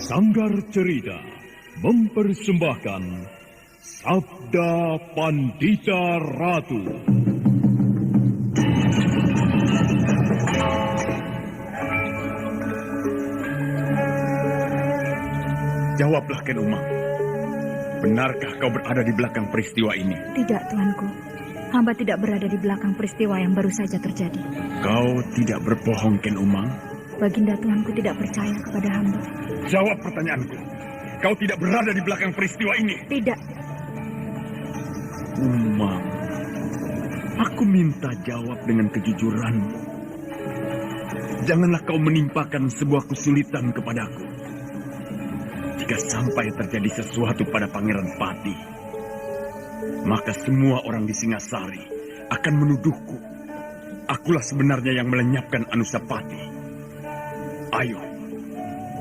Sanggar Cerita mempersembahkan Sabda Pandita Ratu. Jawablah, Ken Umang. Benarkah kau berada di belakang peristiwa ini? Tidak, Tuanku. Hamba tidak berada di belakang peristiwa yang baru saja terjadi. Kau tidak berbohong, Ken Umang? Baginda Tuanku tidak percaya kepada hamba. Jawab pertanyaanku. Kau tidak berada di belakang peristiwa ini? Tidak. Umang, aku minta jawab dengan kejujuranmu. Janganlah kau menimpakan sebuah kesulitan kepadaku. Jika sampai terjadi sesuatu pada Pangeran Pati, maka semua orang di Singasari akan menuduhku. Akulah sebenarnya yang melenyapkan Anusapati. Ayo,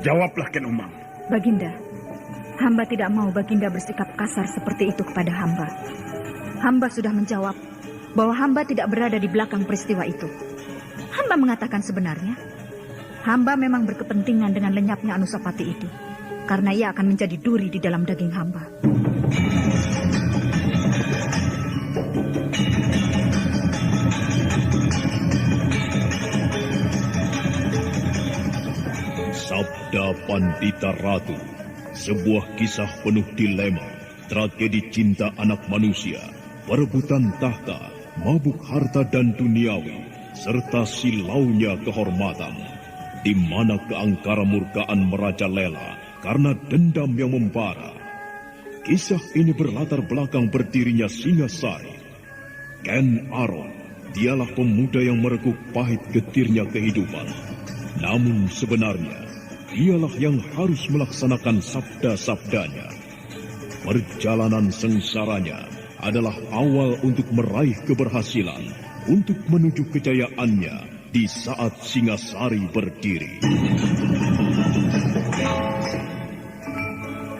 jawablah, Ken Umang. Baginda, hamba tidak mau Baginda bersikap kasar seperti itu kepada hamba. Hamba sudah menjawab bahwa hamba tidak berada di belakang peristiwa itu. Hamba mengatakan sebenarnya, hamba memang berkepentingan dengan lenyapnya Anusapati itu, karena ia akan menjadi duri di dalam daging hamba. Sabda Pandita Ratu, sebuah kisah penuh dilema, tragedi cinta anak manusia, perebutan tahta, mabuk harta dan duniawi, serta silaunya kehormatan, di mana keangkara murkaan merajalela karena dendam yang membara. Kisah ini berlatar belakang berdirinya Singasari. Ken Aron, dialah pemuda yang merekuk pahit getirnya kehidupan. Namun sebenarnya, dialah yang harus melaksanakan sabda-sabdanya. Perjalanan sengsaranya adalah awal untuk meraih keberhasilan, untuk menuju kejayaannya di saat Singasari berdiri.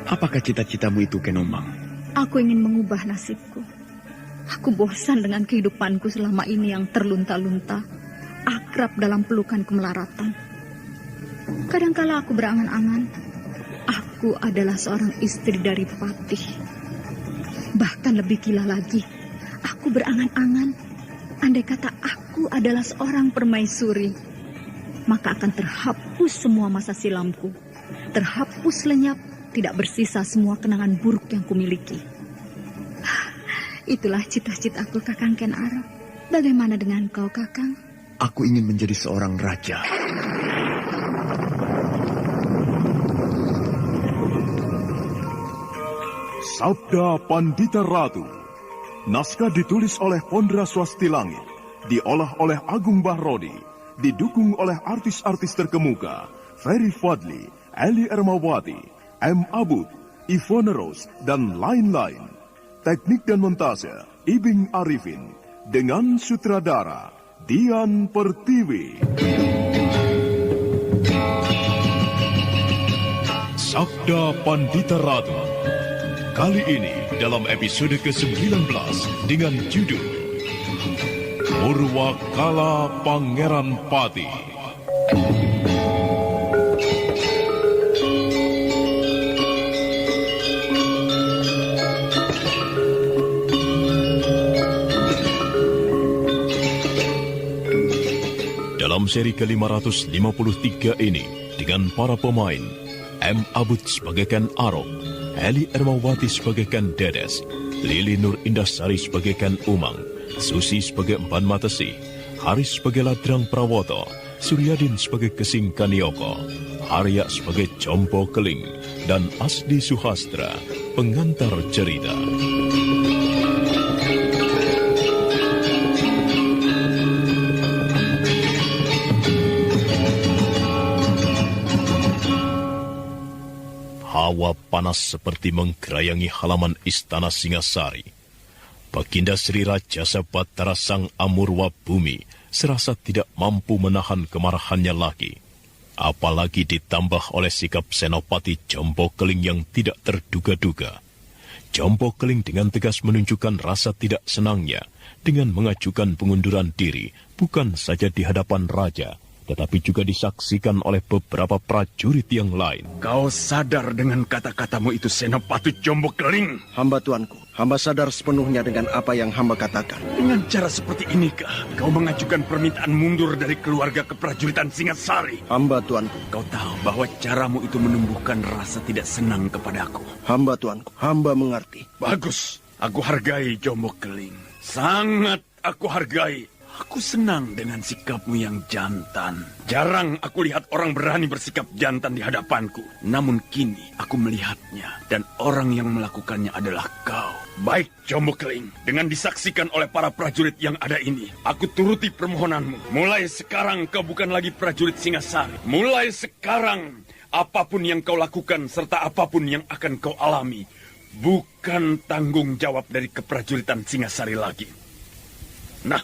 Apakah cita-citamu itu, Ken Umang? Aku ingin mengubah nasibku. Aku bosan dengan kehidupanku selama ini yang terlunta-lunta, akrab dalam pelukan kemelaratan. Kadangkala aku berangan-angan, aku adalah seorang istri dari Patih. Bahkan lebih gila lagi, aku berangan-angan, andai kata aku adalah seorang permaisuri, maka akan terhapus semua masa silamku, terhapus lenyap, tidak bersisa semua kenangan buruk yang kumiliki. Itulah cita-citaku, Kakang Ken Arok. Bagaimana dengan kau, Kakang? Aku ingin menjadi seorang raja. Sabda Pandita Ratu. Naskah ditulis oleh Pondra Swasti Langit, diolah oleh Agung Bahrodi, didukung oleh artis-artis terkemuka Ferry Fadli, Eli Ermawati, M. Abud, Ivone Rose, dan lain-lain. Teknik dan montase Ibing Arifin, dengan sutradara Dian Pertiwi. Sabda Pandita Ratu. Kali ini dalam episode ke-19 dengan judul Purwakala Pangeran Pati. Dalam seri ke-553 ini, dengan para pemain, M. Abud sebagai Ken Arok, Eli Ermawati sebagai Ken Dedes, Lili Nur Indasari sebagai Ken Umang, Susi sebagai Emban Matesi, Haris sebagai Ladrang Prawoto, Suryadin sebagai Kesing Kanioko, Arya sebagai Jompo Keling, dan Asdi Suhastra, pengantar cerita. Hawa panas seperti menggerayangi halaman istana Singasari. Baginda Sri Rajasa Batara Sang Amurwa Bumi serasa tidak mampu menahan kemarahannya lagi. Apalagi ditambah oleh sikap Senopati Jompo Keling yang tidak terduga-duga. Jompo Keling dengan tegas menunjukkan rasa tidak senangnya dengan mengajukan pengunduran diri bukan saja di hadapan raja, tetapi juga disaksikan oleh beberapa prajurit yang lain. Kau sadar dengan kata-katamu itu, Senopati Jombok Keling? Hamba tuanku, hamba sadar sepenuhnya dengan apa yang hamba katakan. Dengan cara seperti inikah kau mengajukan permintaan mundur dari keluarga keprajuritan Singasari? Hamba tuanku. Kau tahu bahwa caramu itu menumbuhkan rasa tidak senang kepadaku. Hamba tuanku, hamba mengerti. Bagus, aku hargai Jombok Keling. Sangat aku hargai. Aku senang dengan sikapmu yang jantan. Jarang aku lihat orang berani bersikap jantan di hadapanku. Namun kini aku melihatnya dan orang yang melakukannya adalah kau. Baik, Jombok Keling. Dengan disaksikan oleh para prajurit yang ada ini, aku turuti permohonanmu. Mulai sekarang kau bukan lagi prajurit Singasari. Mulai sekarang, apapun yang kau lakukan serta apapun yang akan kau alami, bukan tanggung jawab dari keprajuritan Singasari lagi. Nah,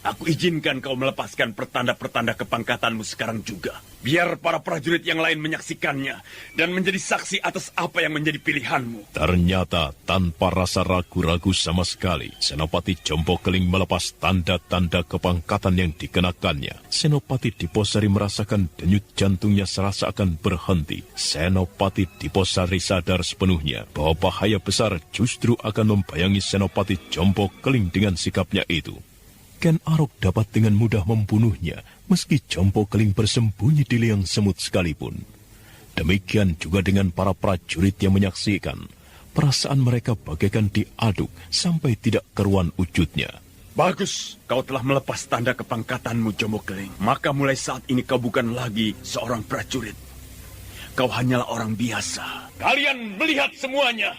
aku izinkan kau melepaskan pertanda-pertanda kepangkatanmu sekarang juga. Biar para prajurit yang lain menyaksikannya dan menjadi saksi atas apa yang menjadi pilihanmu. Ternyata tanpa rasa ragu-ragu sama sekali, Senopati Jombok Keling melepas tanda-tanda kepangkatan yang dikenakannya. Senopati Diposari merasakan denyut jantungnya serasa akan berhenti. Senopati Diposari sadar sepenuhnya bahwa bahaya besar justru akan membayangi Senopati Jombok Keling dengan sikapnya itu. Ken Arok dapat dengan mudah membunuhnya, meski Jombok Keling bersembunyi di liang semut sekalipun. Demikian juga dengan para prajurit yang menyaksikan. Perasaan mereka bagaikan diaduk sampai tidak keruan wujudnya. Bagus, kau telah melepas tanda kepangkatanmu, Jombok Keling. Maka mulai saat ini kau bukan lagi seorang prajurit. Kau hanyalah orang biasa. Kalian melihat semuanya.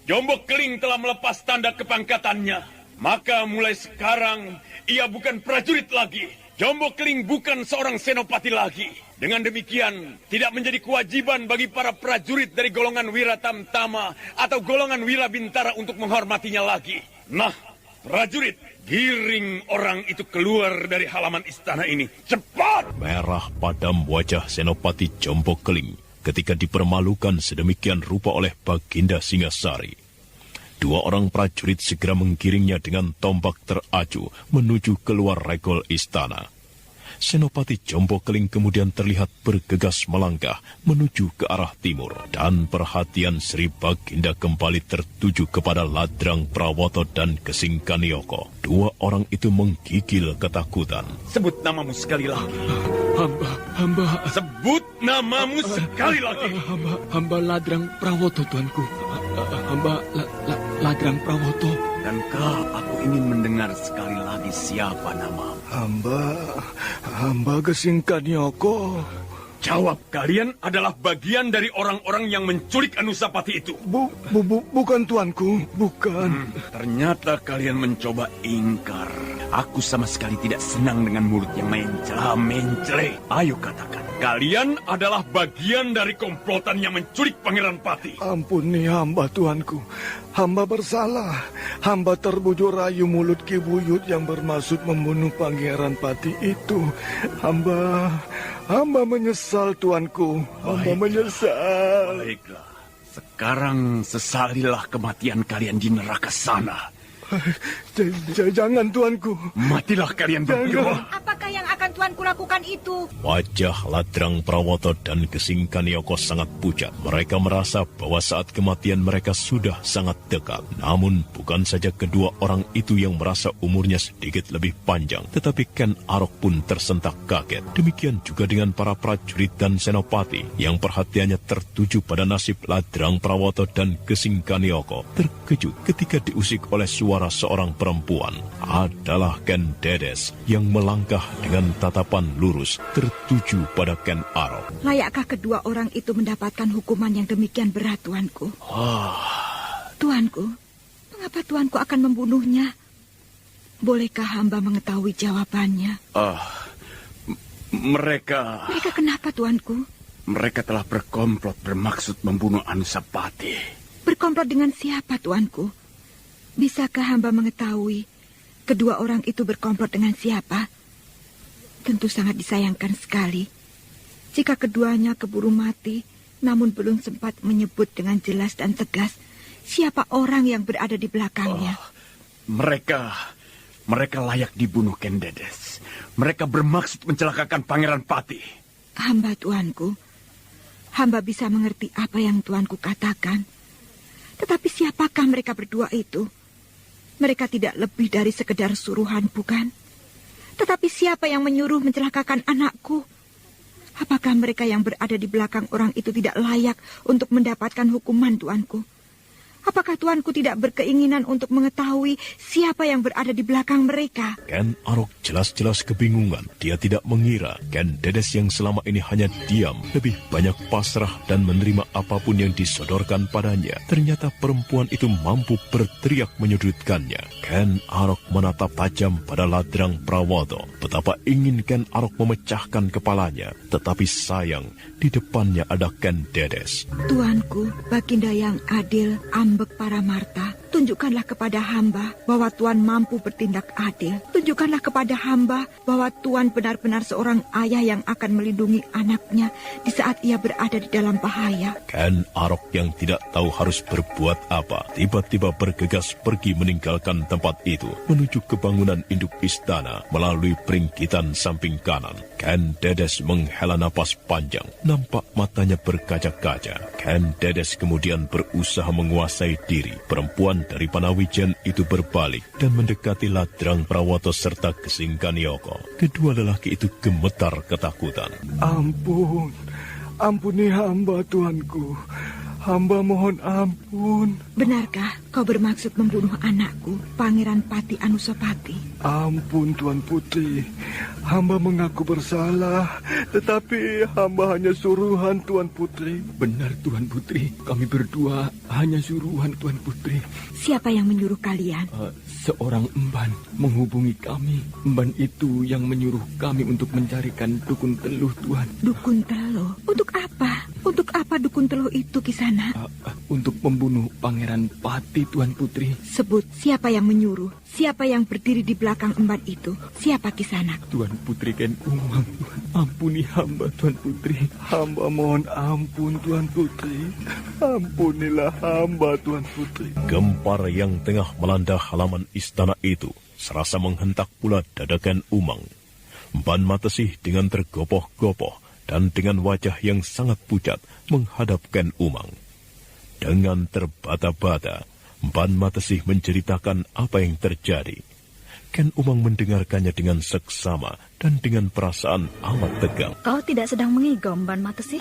Jombok Keling telah melepas tanda kepangkatannya. Maka mulai sekarang, ia bukan prajurit lagi. Jombok Keling bukan seorang senopati lagi. Dengan demikian, tidak menjadi kewajiban bagi para prajurit dari golongan Wiratamtama atau golongan Wirabintara untuk menghormatinya lagi. Nah, prajurit, giring orang itu keluar dari halaman istana ini. Cepat! Merah padam wajah Senopati Jombok Keling ketika dipermalukan sedemikian rupa oleh Baginda Singasari. Dua orang prajurit segera menggiringnya dengan tombak teraju menuju keluar regol istana. Senopati Jombok Keling kemudian terlihat bergegas melangkah menuju ke arah timur. Dan perhatian Sri Baginda kembali tertuju kepada Ladrang Prawoto dan Gesing Kanioko. Dua orang itu menggigil ketakutan. Sebut namamu sekali lagi. Hamba. Sebut namamu sekali lagi. Hamba Ladrang Prawoto, tuanku. Hamba Ladrang Prawoto. Dan kau, aku ingin mendengar sekali lagi siapa namamu. Hamba Gesing Kanioko. Jawab, kalian adalah bagian dari orang-orang yang menculik Anusapati itu. Bukan tuanku, bukan. Ternyata kalian mencoba ingkar. Aku sama sekali tidak senang dengan mulut yang mencela. Ayo katakan, kalian adalah bagian dari komplotan yang menculik Pangeran Pati. Ampuni hamba, tuanku. Hamba bersalah. Hamba terbujuk rayu mulut Ki Buyut yang bermaksud membunuh Pangeran Pati itu. Hamba menyesal, tuanku. Hamba menyesal. Baiklah. Sekarang sesalilah kematian kalian di neraka sana. Jangan, tuanku. Matilah kalian berdua. Apakah yang akan tuanku lakukan itu? Wajah Ladrang Prawoto dan Gesing Kanioko sangat pucat. Mereka merasa bahwa saat kematian mereka sudah sangat dekat. Namun bukan saja kedua orang itu yang merasa umurnya sedikit lebih panjang, tetapi Ken Arok pun tersentak kaget. Demikian juga dengan para prajurit dan senopati yang perhatiannya tertuju pada nasib Ladrang Prawoto dan Gesing Kanioko. Terkejut ketika diusik oleh suara seorang perempuan. Adalah Ken Dedes yang melangkah dengan tatapan lurus tertuju pada Ken Arok. Layakkah kedua orang itu mendapatkan hukuman yang demikian berat, tuanku? Tuanku, mengapa tuanku akan membunuhnya? Bolehkah hamba mengetahui jawabannya? Mereka kenapa, tuanku? Mereka telah berkomplot bermaksud membunuh Anusapati. Berkomplot dengan siapa, tuanku? Bisakah hamba mengetahui kedua orang itu berkomplot dengan siapa? Tentu sangat disayangkan sekali jika keduanya keburu mati, namun belum sempat menyebut dengan jelas dan tegas siapa orang yang berada di belakangnya. Mereka layak dibunuh, Ken Dedes. Mereka bermaksud mencelakakan Pangeran Pati. Hamba tuanku, hamba bisa mengerti apa yang tuanku katakan. Tetapi siapakah mereka berdua itu? Mereka tidak lebih dari sekedar suruhan, bukan? Tetapi siapa yang menyuruh mencelakakan anakku? Apakah mereka yang berada di belakang orang itu tidak layak untuk mendapatkan hukuman, tuanku? Apakah tuanku tidak berkeinginan untuk mengetahui siapa yang berada di belakang mereka? Ken Arok jelas-jelas kebingungan. Dia tidak mengira Ken Dedes yang selama ini hanya diam, lebih banyak pasrah dan menerima apapun yang disodorkan padanya. Ternyata perempuan itu mampu berteriak menyudutkannya. Ken Arok menatap tajam pada Ladrang Prawoto. Betapa ingin Ken Arok memecahkan kepalanya. Tetapi sayang, di depannya ada Ken Dedes. Tuanku, Baginda yang adil, Ambek Paramarta, tunjukkanlah kepada hamba bahwa Tuan mampu bertindak adil. Tunjukkanlah kepada hamba bahwa Tuan benar-benar seorang ayah yang akan melindungi anaknya di saat ia berada di dalam bahaya. Ken Arok yang tidak tahu harus berbuat apa, tiba-tiba bergegas pergi meninggalkan tempat itu, menuju ke bangunan induk istana melalui peringkitan samping kanan. Ken Dedes menghela napas panjang, nampak matanya berkaca-kaca. Ken Dedes kemudian berusaha menguasai diri. Perempuan dari Panawijan itu berbalik dan mendekati Ladrang Prawoto serta Gesing Kanioko. Kedua lelaki itu gemetar ketakutan. Ampun, ampuni hamba tuanku. Hamba mohon ampun. Benarkah kau bermaksud membunuh anakku, Pangeran Pati Anusapati? Ampun, Tuan Putri. Hamba mengaku bersalah, tetapi hamba hanya suruhan, Tuan Putri. Benar, Tuan Putri. Kami berdua hanya suruhan, Tuan Putri. Siapa yang menyuruh kalian? Seorang emban menghubungi kami. Emban itu yang menyuruh kami untuk mencarikan Dukun Teluh, Tuan. Dukun Teluh? Untuk apa? Untuk apa Dukun Teluh itu, Kisana? Untuk membunuh Pangeran Pati, Tuan Putri. Sebut siapa yang menyuruh. Siapa yang berdiri di belakang emban itu? Siapa, Kisana? Tuan Putri Ken Umang, Tuan. Ampuni hamba, Tuan Putri. Hamba mohon ampun, Tuan Putri. Ampunilah hamba, Tuan Putri. Gempar yang tengah melanda halaman istana itu serasa menghentak pula dada Ken Umang. Ban Matesih dengan tergopoh-gopoh dan dengan wajah yang sangat pucat menghadap Ken Umang. Dengan terbata-bata, Ban Matesih menceritakan apa yang terjadi. Ken Umang mendengarkannya dengan seksama dan dengan perasaan amat tegang. Kau tidak sedang mengigau, Ban Matesih?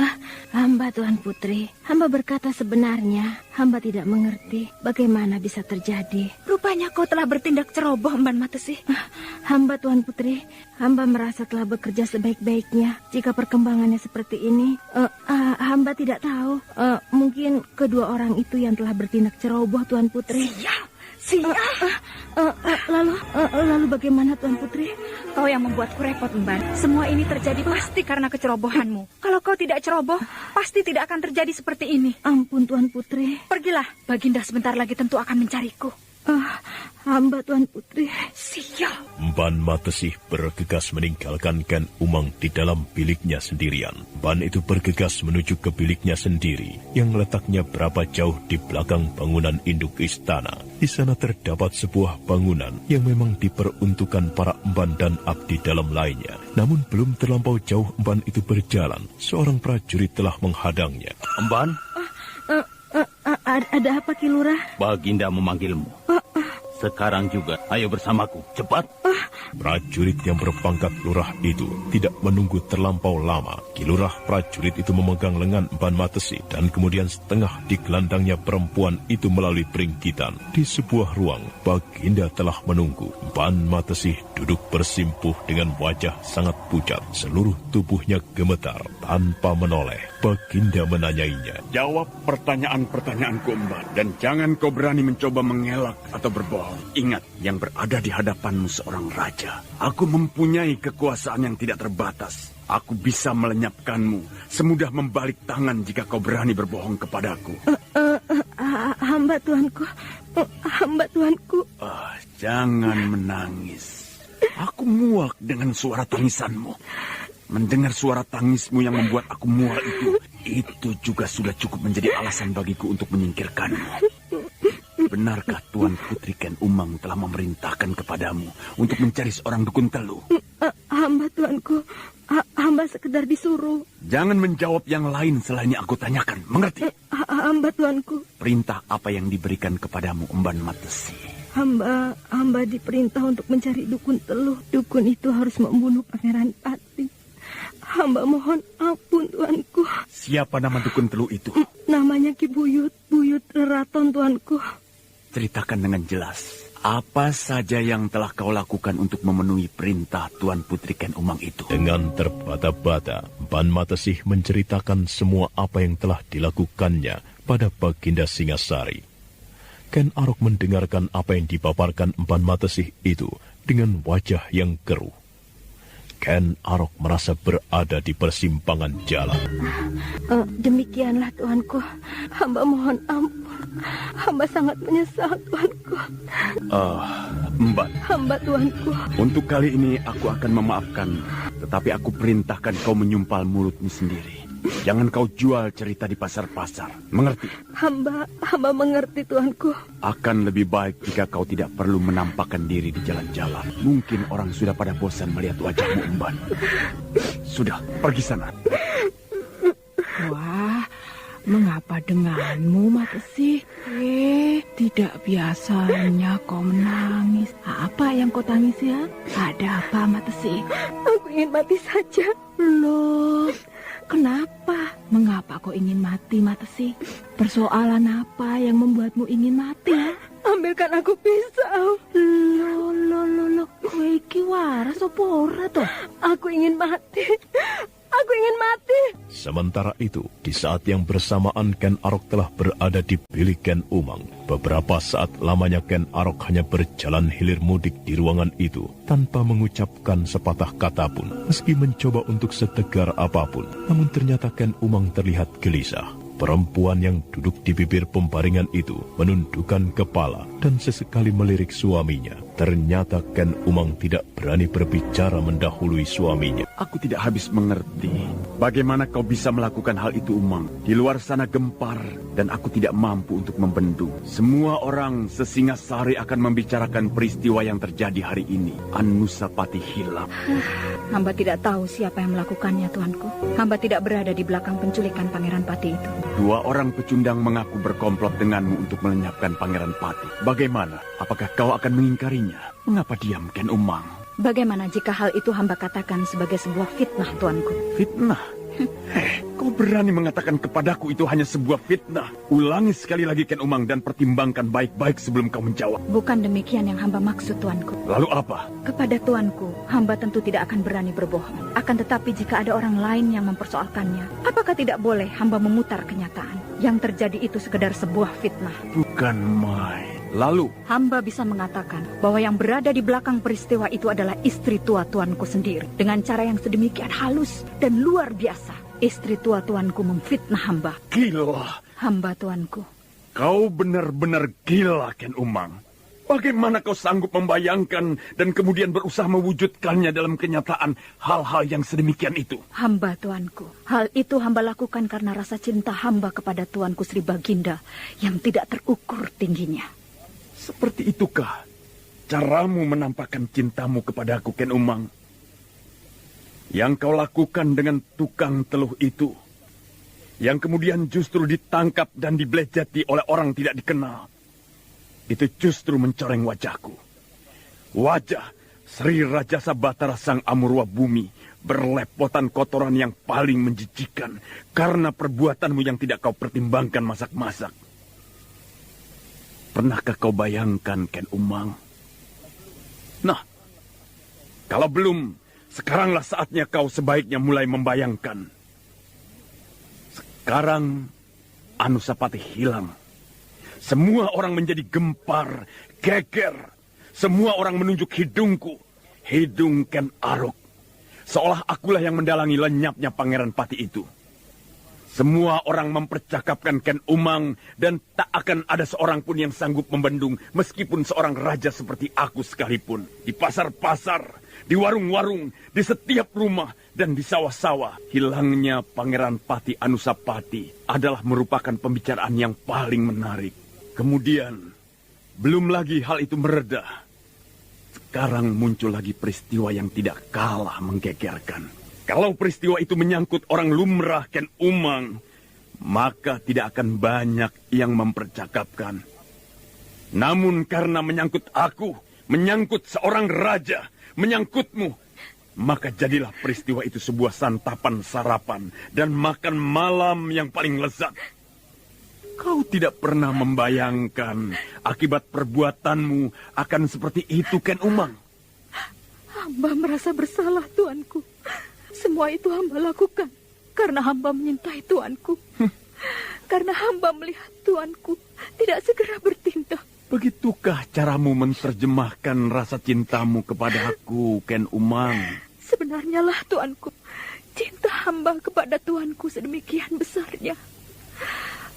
Hamba, Tuan Putri. Hamba berkata sebenarnya. Hamba tidak mengerti bagaimana bisa terjadi. Rupanya kau telah bertindak ceroboh, Ban Matesih. Hamba, Tuan Putri. Hamba merasa telah bekerja sebaik-baiknya. Jika perkembangannya seperti ini, hamba tidak tahu. Mungkin kedua orang itu yang telah bertindak ceroboh, Tuan Putri. Lalu bagaimana, Tuan Putri? Kau yang membuatku repot, Mban. Semua ini terjadi pasti karena kecerobohanmu. Kalau kau tidak ceroboh, pasti tidak akan terjadi seperti ini. Ampun, Tuan Putri. Pergilah, Baginda sebentar lagi tentu akan mencariku. Hamba, Tuan Putri. Sial. Ban Matesih bergegas meninggalkan Ken Umang di dalam biliknya sendirian. Ban itu bergegas menuju ke biliknya sendiri yang letaknya berapa jauh di belakang bangunan induk istana. Di sana terdapat sebuah bangunan yang memang diperuntukkan para emban dan abdi dalam lainnya. Namun belum terlampau jauh emban itu berjalan, seorang prajurit telah menghadangnya. Emban? Ada apa, Ki Lurah? Baginda memanggilmu. Sekarang juga, ayo bersamaku, cepat. Prajurit yang berpangkat lurah itu tidak menunggu terlampau lama. Ki Lurah prajurit itu memegang lengan Ban Matesih dan kemudian setengah digelandangnya perempuan itu melalui peringkitan. Di sebuah ruang, Baginda telah menunggu. Ban Matesih duduk bersimpuh dengan wajah sangat pucat. Seluruh tubuhnya gemetar tanpa menoleh. Baginda menanyainya. Jawab pertanyaan-pertanyaanku, Emban, dan jangan kau berani mencoba mengelak atau berbohong. Ingat, yang berada di hadapanmu seorang raja. Aku mempunyai kekuasaan yang tidak terbatas. Aku bisa melenyapkanmu, semudah membalik tangan jika kau berani berbohong kepadaku. Hamba tuanku, hamba tuanku. Jangan menangis. Aku muak dengan suara tangisanmu. Mendengar suara tangismu yang membuat aku muak itu juga sudah cukup menjadi alasan bagiku untuk menyingkirkanmu. benarkah Tuan Putri Ken Umang telah memerintahkan kepadamu untuk mencari seorang dukun teluh? Hamba tuanku, hamba sekedar disuruh. Jangan menjawab yang lain selain yang aku tanyakan, mengerti? Hamba tuanku. Perintah apa yang diberikan kepadamu, Emban Matesi? Hamba diperintah untuk mencari dukun teluh. Dukun itu harus membunuh Pangeran Pati. Hamba mohon ampun tuanku. Siapa nama dukun teluh itu? Namanya Ki Buyut Reraton tuanku. Ceritakan dengan jelas. Apa saja yang telah kau lakukan untuk memenuhi perintah Tuan Putri Ken Umang itu? Dengan terbata-bata, Ban Matesih menceritakan semua apa yang telah dilakukannya pada Baginda Singasari. Ken Arok mendengarkan apa yang dipaparkan Emban Matesih itu dengan wajah yang keruh. Ken Arok merasa berada di persimpangan jalan. Demikianlah tuanku. Hamba mohon ampun. Hamba sangat menyesal tuanku. Emban. Hamba tuanku. Untuk kali ini aku akan memaafkan, tetapi aku perintahkan kau menyumpal mulutmu sendiri. Jangan kau jual cerita di pasar-pasar, mengerti? Hamba mengerti tuanku. Akan lebih baik jika kau tidak perlu menampakkan diri di jalan-jalan. Mungkin orang sudah pada bosan melihat wajahmu, Emban. Sudah, pergi sana. Wah, mengapa denganmu, Matesih? Tidak biasanya kau menangis. Apa yang kau tangisi, ya? Ada apa, Matesih? Aku ingin mati saja. Loh, kenapa? Mengapa kau ingin mati, Matesih? Persoalan apa yang membuatmu ingin mati, ya? Ambilkan aku pisau. Loh, kowe iki waras apa ora toh? Aku ingin mati. Aku ingin mati. Sementara itu, di saat yang bersamaan Ken Arok telah berada di bilik Ken Umang. Beberapa saat lamanya Ken Arok hanya berjalan hilir mudik di ruangan itu tanpa mengucapkan sepatah kata pun. Meski mencoba untuk setegar apapun, namun ternyata Ken Umang terlihat gelisah. Perempuan yang duduk di bibir pembaringan itu menundukkan kepala dan sesekali melirik suaminya. Ternyata Ken Umang tidak berani berbicara mendahului suaminya. Aku tidak habis mengerti. Bagaimana kau bisa melakukan hal itu, Umang? Di luar sana gempar dan aku tidak mampu untuk membendung. Semua orang sesingasari akan membicarakan peristiwa yang terjadi hari ini. Anusapati hilang. Hamba tidak tahu siapa yang melakukannya, tuanku. Hamba tidak berada di belakang penculikan Pangeran Pati itu. 2 orang pecundang mengaku berkomplot denganmu untuk melenyapkan Pangeran Pati. Bagaimana? Apakah kau akan mengingkarinya? Mengapa diam, Ken Umang? Bagaimana jika hal itu hamba katakan sebagai sebuah fitnah, tuanku? Fitnah? Kau berani mengatakan kepadaku itu hanya sebuah fitnah? Ulangi sekali lagi, Ken Umang, dan pertimbangkan baik-baik sebelum kau menjawab. Bukan demikian yang hamba maksud, tuanku. Lalu apa? Kepada tuanku, hamba tentu tidak akan berani berbohong. Akan tetapi jika ada orang lain yang mempersoalkannya, apakah tidak boleh hamba memutar kenyataan? Yang terjadi itu sekedar sebuah fitnah. Bukan main. Lalu? Hamba bisa mengatakan bahwa yang berada di belakang peristiwa itu adalah istri tua tuanku sendiri. Dengan cara yang sedemikian halus dan luar biasa, istri tua tuanku memfitnah hamba. Gila. Hamba tuanku. Kau benar-benar gila, Ken Umang. Bagaimana kau sanggup membayangkan dan kemudian berusaha mewujudkannya dalam kenyataan hal-hal yang sedemikian itu? Hamba tuanku. Hal itu hamba lakukan karena rasa cinta hamba kepada tuanku Sri Baginda yang tidak terukur tingginya. Seperti itukah caramu menampakkan cintamu kepadaku, Ken Umang? Yang kau lakukan dengan tukang teluh itu, yang kemudian justru ditangkap dan dibelejeti oleh orang tidak dikenal, itu justru mencoreng wajahku. Wajah Sri Rajasa Batara Sang Amurwa Bumi berlepotan kotoran yang paling menjijikan karena perbuatanmu yang tidak kau pertimbangkan masak-masak. Pernahkah kau bayangkan, Ken Umang? Nah, kalau belum, sekaranglah saatnya kau sebaiknya mulai membayangkan. Sekarang Anusapati hilang. Semua orang menjadi gempar, geger. Semua orang menunjuk hidungku, hidung Ken Arok. Seolah akulah yang mendalangi lenyapnya Pangeran Pati itu. Semua orang mempercakapkan Ken Umang dan tak akan ada seorang pun yang sanggup membendung meskipun seorang raja seperti aku sekalipun. Di pasar-pasar, di warung-warung, di setiap rumah dan di sawah-sawah, hilangnya Pangeran Pati Anusapati adalah merupakan pembicaraan yang paling menarik. Kemudian, Belum lagi hal itu mereda. Sekarang muncul lagi peristiwa yang tidak kalah menggegerkan. Kalau peristiwa itu menyangkut orang lumrah Ken Umang, maka tidak akan banyak yang mempercakapkan. Namun karena menyangkut aku, menyangkut seorang raja, menyangkutmu, maka jadilah peristiwa itu sebuah santapan sarapan dan makan malam yang paling lezat. Kau tidak pernah membayangkan akibat perbuatanmu akan seperti itu, Ken Umang. Hamba merasa bersalah, tuanku. Semua itu hamba lakukan karena hamba menyintai tuanku. Karena hamba melihat tuanku tidak segera bertindak. Begitukah caramu menerjemahkan rasa cintamu kepada aku, Ken Umang? Sebenarnya lah, tuanku, cinta hamba kepada tuanku sedemikian besarnya.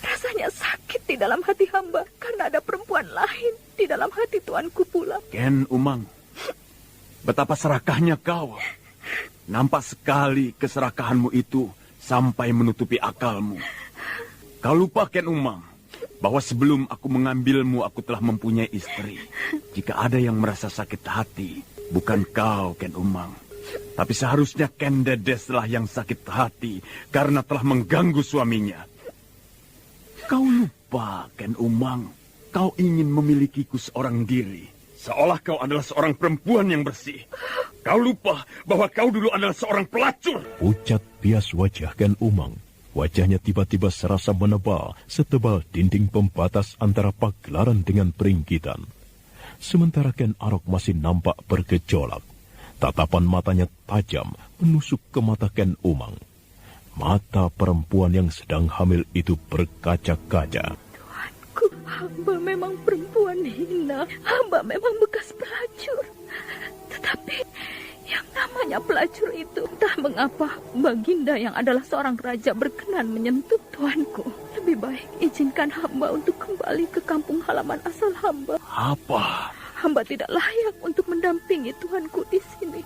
Rasanya sakit di dalam hati hamba karena ada perempuan lain di dalam hati tuanku pula. Ken Umang, betapa serakahnya kau. Nampak sekali keserakahanmu itu sampai menutupi akalmu. Kau lupa, Ken Umang, bahwa sebelum aku mengambilmu aku telah mempunyai istri. Jika ada yang merasa sakit hati, bukan kau, Ken Umang, tapi seharusnya Ken Dedes lah yang sakit hati karena telah mengganggu suaminya. Kau lupa, Ken Umang, kau ingin memilikiku seorang diri, seolah kau adalah seorang perempuan yang bersih. Kau lupa bahwa kau dulu adalah seorang pelacur. Pucat bias wajah Ken Umang. Wajahnya tiba-tiba serasa menebal, setebal dinding pembatas antara pagelaran dengan peringgitan. Sementara Ken Arok masih nampak bergejolak. Tatapan matanya tajam, menusuk ke mata Ken Umang. Mata perempuan yang sedang hamil itu berkaca-kaca. Tuanku, hamba memang perempuan hina. Hamba memang bekas pelacur. Tetapi yang namanya pelacur itu, entah mengapa Baginda yang adalah seorang raja berkenan menyentuh tuanku. Lebih baik izinkan hamba untuk kembali ke kampung halaman asal hamba. Apa? Hamba tidak layak untuk mendampingi tuanku di sini.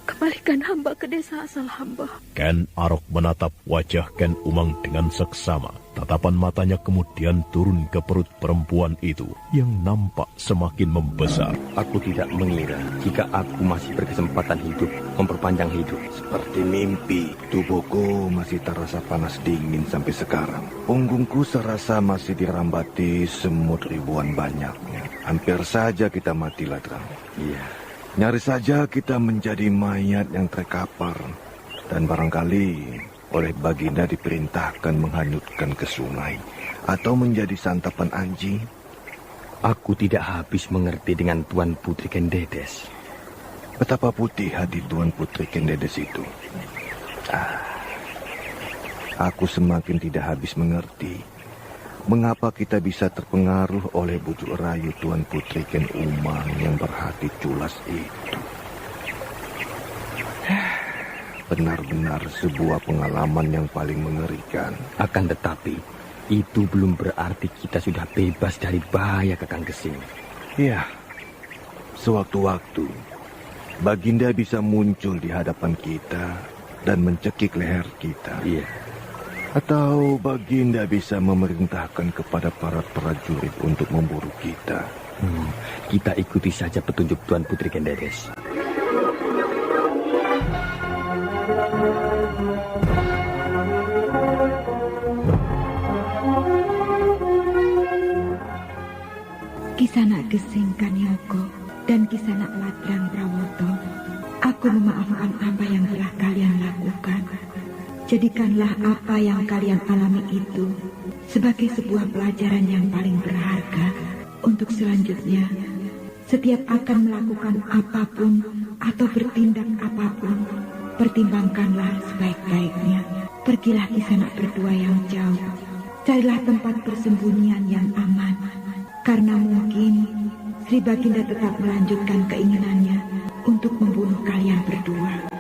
Kembalikan hamba ke desa asal hamba. Ken Arok menatap wajah Ken Umang dengan seksama. Tatapan matanya kemudian turun ke perut perempuan itu yang nampak semakin membesar. Aku tidak mengira jika aku masih berkesempatan hidup, memperpanjang hidup. Seperti mimpi, tubuhku masih terasa panas dingin sampai sekarang. Punggungku serasa masih dirambati semut ribuan banyaknya. Hampir saja kita mati, Ladrang. Iya. Nyaris saja kita menjadi mayat yang terkapar. Dan barangkali oleh Baginda diperintahkan menghanyutkan ke sungai. Atau menjadi santapan anjing. Aku tidak habis mengerti dengan Tuan Putri Ken Dedes. Betapa putih hati Tuan Putri Ken Dedes itu. Aku semakin tidak habis mengerti mengapa kita bisa terpengaruh oleh bujuk rayu Tuan Putri Ken Umang yang berhati culas itu. Benar-benar sebuah pengalaman yang paling mengerikan. Akan tetapi, itu belum berarti kita sudah bebas dari bahaya Kakang Gesing. Ya, sewaktu-waktu Baginda bisa muncul di hadapan kita dan mencekik leher kita. Iya. Atau Baginda bisa memerintahkan kepada para prajurit untuk memburu kita. Kita ikuti saja petunjuk Tuan Putri Ken Dedes. Kisanak Gesing Kanioko dan Kisanak Ladrang Prawoto, aku memaafkan apa yang telah kalian lakukan. Jadikanlah apa yang kalian alami itu sebagai sebuah pelajaran yang paling berharga untuk selanjutnya. Setiap akan melakukan apapun atau bertindak apapun, pertimbangkanlah sebaik-baiknya. Pergilah Kisanak berdua yang jauh, carilah tempat persembunyian yang aman, karena mungkin Sri Baginda tetap melanjutkan keinginannya untuk membunuh kalian berdua.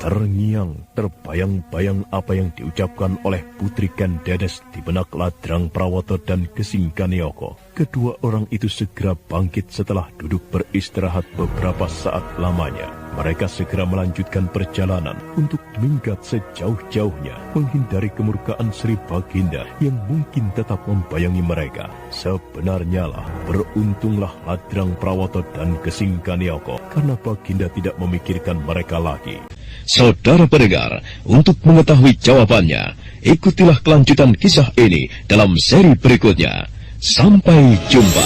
Terngiang, terbayang-bayang apa yang diucapkan oleh Putri Ken Dedes di benak Ladrang Prawoto dan Gesing Kanioko. Kedua orang itu segera bangkit setelah duduk beristirahat beberapa saat lamanya. mereka segera melanjutkan perjalanan untuk minggat sejauh-jauhnya, menghindari kemurkaan Sri Baginda yang mungkin tetap membayangi mereka. Sebenarnya lah, beruntunglah Ladrang Prawoto dan Gesing Kanioko, karena Baginda tidak memikirkan mereka lagi. Saudara pendengar, untuk mengetahui jawabannya, ikutilah kelanjutan kisah ini dalam seri berikutnya. Sampai jumpa.